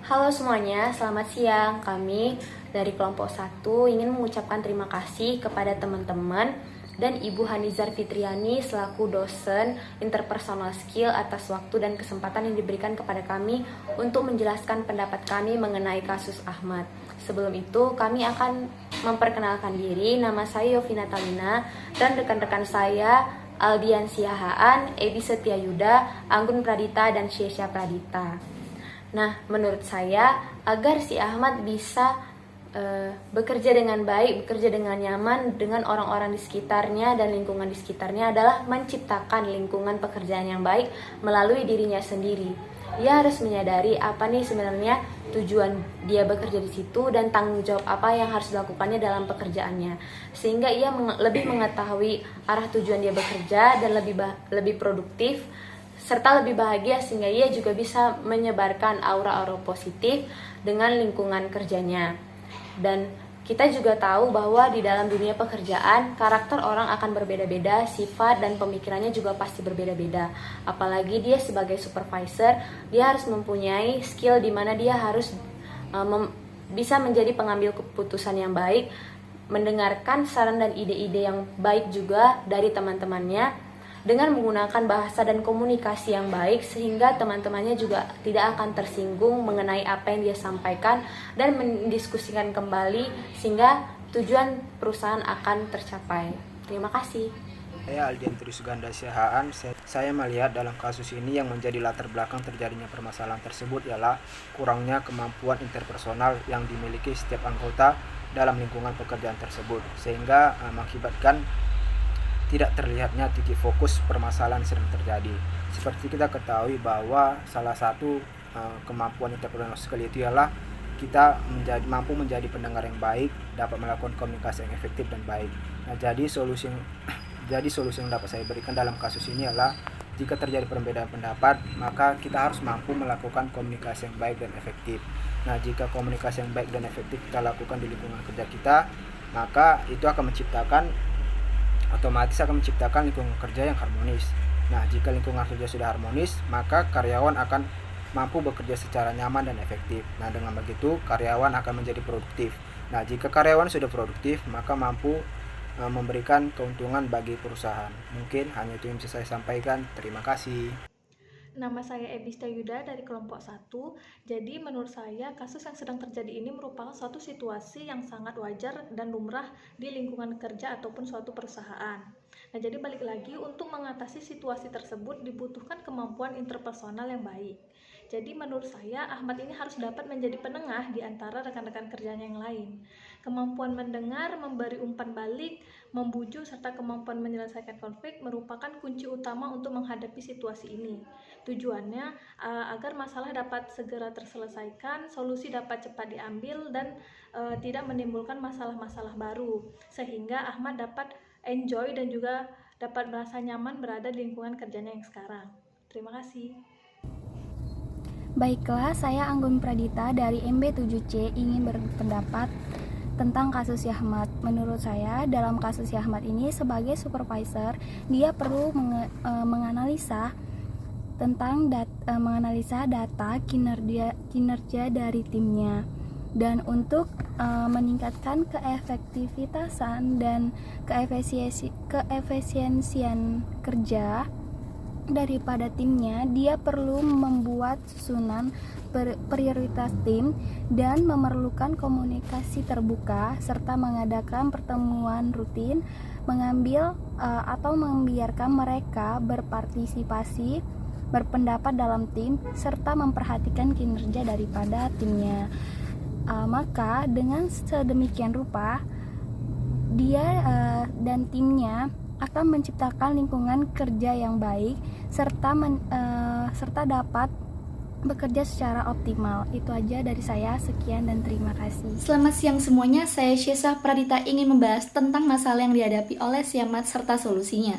Halo semuanya, selamat siang. Kami dari kelompok 1 ingin mengucapkan terima kasih kepada teman-teman dan Ibu Hanizar Fitriani selaku dosen interpersonal skill atas waktu dan kesempatan yang diberikan kepada kami untuk menjelaskan pendapat kami mengenai kasus Ahmad. Sebelum itu, kami akan memperkenalkan diri. Nama saya Yovina Talina dan rekan-rekan saya Aldian Siahaan, Ebi Setiayuda, Anggun Pradita, dan Syesha Pradita. Nah, menurut saya, agar si Ahmad bisa bekerja dengan baik, bekerja dengan nyaman dengan orang-orang di sekitarnya dan lingkungan di sekitarnya adalah menciptakan lingkungan pekerjaan yang baik melalui dirinya sendiri. Ia harus menyadari apa nih sebenarnya tujuan dia bekerja di situ dan tanggung jawab apa yang harus dilakukannya dalam pekerjaannya. Sehingga ia lebih mengetahui arah tujuan dia bekerja dan lebih produktif serta lebih bahagia, sehingga ia juga bisa menyebarkan aura-aura positif dengan lingkungan kerjanya. Dan kita juga tahu bahwa di dalam dunia pekerjaan karakter orang akan berbeda-beda, sifat dan pemikirannya juga pasti berbeda-beda. Apalagi dia sebagai supervisor, dia harus mempunyai skill di mana dia harus bisa menjadi pengambil keputusan yang baik, mendengarkan saran dan ide-ide yang baik juga dari teman-temannya, dengan menggunakan bahasa dan komunikasi yang baik sehingga teman-temannya juga tidak akan tersinggung mengenai apa yang dia sampaikan dan mendiskusikan kembali sehingga tujuan perusahaan akan tercapai. Terima kasih. Saya Aldian Trisuganda Siahaan. Saya melihat dalam kasus ini yang menjadi latar belakang terjadinya permasalahan tersebut ialah kurangnya kemampuan interpersonal yang dimiliki setiap anggota dalam lingkungan pekerjaan tersebut, sehingga mengakibatkan tidak terlihatnya titik fokus permasalahan yang sedang terjadi. Seperti kita ketahui bahwa salah satu kemampuan interpersonal skill itu ialah kita mampu menjadi pendengar yang baik, dapat melakukan komunikasi yang efektif dan baik. Nah, jadi solusi yang dapat saya berikan dalam kasus ini adalah jika terjadi perbedaan pendapat, maka kita harus mampu melakukan komunikasi yang baik dan efektif. Nah, jika komunikasi yang baik dan efektif kita lakukan di lingkungan kerja kita, maka itu otomatis akan menciptakan lingkungan kerja yang harmonis. Nah, jika lingkungan kerja sudah harmonis, maka karyawan akan mampu bekerja secara nyaman dan efektif. Nah, dengan begitu karyawan akan menjadi produktif. Nah, jika karyawan sudah produktif, maka mampu memberikan keuntungan bagi perusahaan. Mungkin hanya itu yang bisa saya sampaikan. Terima kasih. Nama saya Ebi Setiayuda dari kelompok 1. Jadi menurut saya kasus yang sedang terjadi ini merupakan suatu situasi yang sangat wajar dan lumrah di lingkungan kerja ataupun suatu perusahaan. Nah, jadi balik lagi, untuk mengatasi situasi tersebut dibutuhkan kemampuan interpersonal yang baik. Jadi menurut saya Ahmad ini harus dapat menjadi penengah di antara rekan-rekan kerjanya yang lain. Kemampuan mendengar, memberi umpan balik, membujuk, serta kemampuan menyelesaikan konflik merupakan kunci utama untuk menghadapi situasi ini. Tujuannya agar masalah dapat segera terselesaikan, solusi dapat cepat diambil, dan tidak menimbulkan masalah-masalah baru, sehingga Ahmad dapat enjoy dan juga dapat merasa nyaman berada di lingkungan kerjanya yang sekarang. Terima kasih. Baiklah, saya Anggun Pradita dari MB7C ingin berpendapat tentang kasus Ahmad. Menurut saya, dalam kasus Ahmad ini sebagai supervisor, dia perlu menganalisa data kinerja dari timnya, dan untuk meningkatkan keefektivitasan dan keefisiensian kerja daripada timnya, dia perlu membuat susunan prioritas tim dan memerlukan komunikasi terbuka serta mengadakan pertemuan rutin, mengambil atau membiarkan mereka berpartisipasi, berpendapat dalam tim, serta memperhatikan kinerja daripada timnya. Maka dengan sedemikian rupa dia dan timnya akan menciptakan lingkungan kerja yang baik serta dapat bekerja secara optimal. Itu aja dari saya, sekian dan terima kasih. Selamat siang semuanya, saya Syesha Pradita ingin membahas tentang masalah yang dihadapi oleh si Ahmad serta solusinya.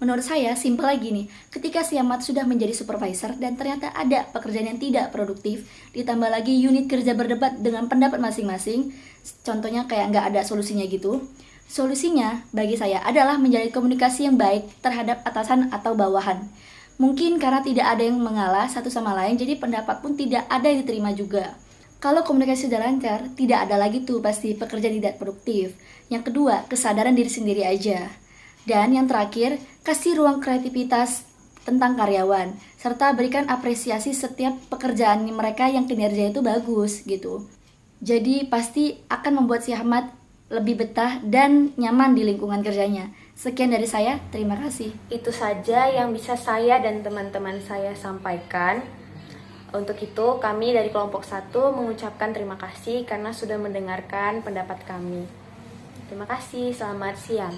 Menurut saya, simpel lagi nih, ketika si Ahmad sudah menjadi supervisor dan ternyata ada pekerjaan yang tidak produktif, ditambah lagi unit kerja berdebat dengan pendapat masing-masing, contohnya kayak nggak ada solusinya gitu. Solusinya bagi saya adalah menjalin komunikasi yang baik terhadap atasan atau bawahan. Mungkin karena tidak ada yang mengalah satu sama lain, jadi pendapat pun tidak ada yang diterima juga. Kalau komunikasi sudah lancar, tidak ada lagi tuh pasti pekerja tidak produktif. Yang kedua, kesadaran diri sendiri aja. Dan yang terakhir, kasih ruang kreativitas tentang karyawan, serta berikan apresiasi setiap pekerjaan mereka yang kinerja itu bagus gitu. Jadi pasti akan membuat si Ahmad lebih betah dan nyaman di lingkungan kerjanya. Sekian dari saya, terima kasih. Itu saja yang bisa saya dan teman-teman saya sampaikan. Untuk itu, kami dari kelompok 1 mengucapkan terima kasih karena sudah mendengarkan pendapat kami. Terima kasih, selamat siang.